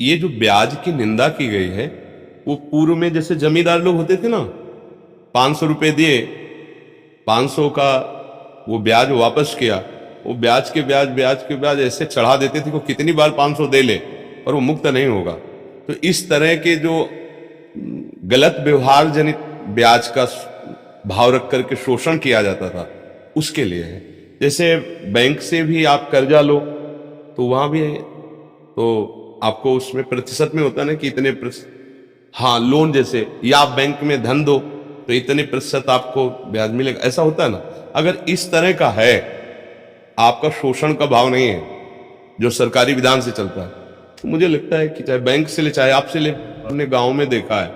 ये जो ब्याज की निंदा की गई है, वो पूर्व में जैसे जमींदार लोग होते थे ना, 500 रुपए दिए, 500 का वो ब्याज वापस किया, वो ब्याज के ब्याज ऐसे चढ़ा देते थे कि कितनी बार 500 दे ले और वो मुक्त नहीं होगा। तो इस तरह के जो गलत व्यवहार जनित ब्याज का भाव रख करके शोषण किया जाता था, उसके लिए है। जैसे बैंक से भी आप कर्जा लो तो वहां भी तो आपको उसमें प्रतिशत में होता है ना कि इतने हाँ, लोन जैसे, या आप बैंक में धन दो तो इतने प्रतिशत आपको ब्याज मिलेगा, ऐसा होता है ना। अगर इस तरह का है, आपका शोषण का भाव नहीं है जो सरकारी विधान से चलता है, तो मुझे लगता है कि चाहे बैंक से ले चाहे आपसे ले, हमने गांव में देखा है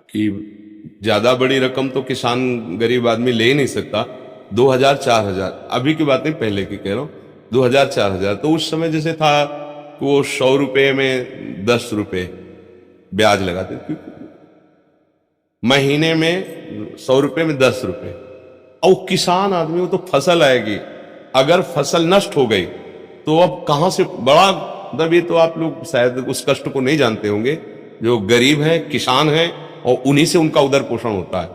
कि ज्यादा बड़ी रकम तो किसान गरीब आदमी ले ही नहीं सकता। 2000 4000, अभी की बात नहीं, पहले की कह रहा हूं, 2000 4000, तो उस समय जैसे था वो 100 रुपए में 10 रुपए ब्याज लगाते थे, महीने में 100 रुपए में 10 रुपए। और किसान आदमी वो तो फसल आएगी, अगर फसल नष्ट हो गई तो अब कहां से बड़ा, मतलब ये तो आप लोग शायद उस कष्ट को नहीं जानते होंगे, जो गरीब है किसान है और उन्हीं से उनका उदर पोषण होता है।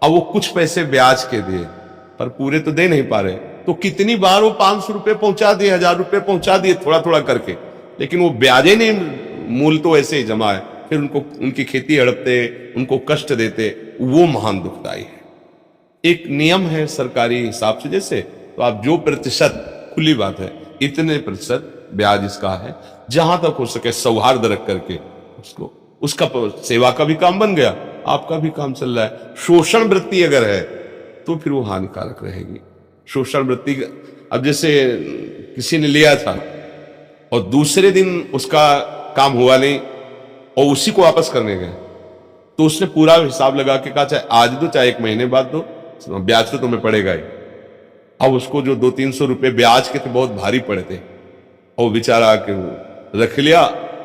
अब वो कुछ पैसे ब्याज के दिए पर पूरे तो दे नहीं पा रहे, तो कितनी बार वो 500 रुपए पहुंचा दिए, 1000 रुपए पहुंचा दिए, थोड़ा थोड़ा करके, लेकिन वो ब्याजे नहीं, मूल तो ऐसे ही जमा है, फिर उनको उनकी खेती हड़पते, उनको कष्ट देते, वो महान दुखदाई है। एक नियम है सरकारी हिसाब से, जैसे तो आप जो प्रतिशत, खुली बात है, इतने प्रतिशत ब्याज इसका है, जहां तक हो सके सौहार्द रख करके उसको, उसका सेवा का भी काम बन गया, आपका भी काम चल रहा है। शोषण वृत्ति अगर है तो फिर वो हानिकारक रहेगी। शोषण वृत्ति, अब जैसे किसी ने लिया था और दूसरे दिन उसका काम हुआ नहीं और उसी को वापस करने गए, तो उसने पूरा हिसाब लगा के कहा चाहे आज दो चाहे 1 महीने बाद दो, ब्याज तो तुम्हें पड़ेगा ही। अब उसको जो 200-300 रुपए ब्याज के थे बहुत भारी पड़े थे, और बेचारा के रख लिया।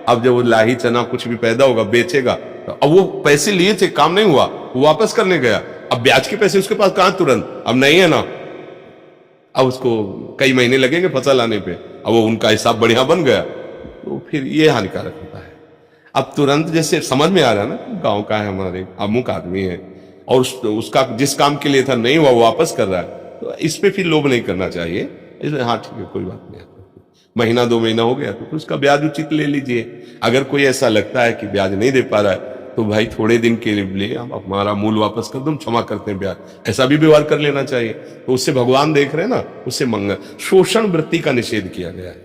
अब जब वो लाही चना कुछ भी पैदा होगा बेचेगा, तो अब वो पैसे लिए थे, काम नहीं हुआ, वो वापस करने गया, अब ब्याज के पैसे उसके पास कहां तुरंत, अब नहीं है ना, अब उसको कई महीने लगेंगे फसल आने पे, अब वो उनका हिसाब बढ़िया बन गया, तो फिर ये हानिकारक होता है। अब तुरंत जैसे समझ में आ रहा है ना, गांव का है, हमारे अमुक आदमी है और उसका जिस काम के लिए था नहीं हुआ, वो वापस कर रहा है, तो इस पे फिर लोभ नहीं करना चाहिए। इसलिए हाँ ठीक है, कोई बात नहीं, महीना 2 महीना हो गया तो उसका ब्याज उचित ले लीजिए। अगर कोई ऐसा लगता है कि ब्याज नहीं दे पा रहा है तो भाई थोड़े दिन के लिए हम हमारा मूल वापस कर दो, हम क्षमा करते हैं ब्याज, ऐसा भी व्यवहार कर लेना चाहिए। तो उससे भगवान देख रहे हैं ना, उससे मंगल, शोषण वृत्ति का निषेध किया गया है।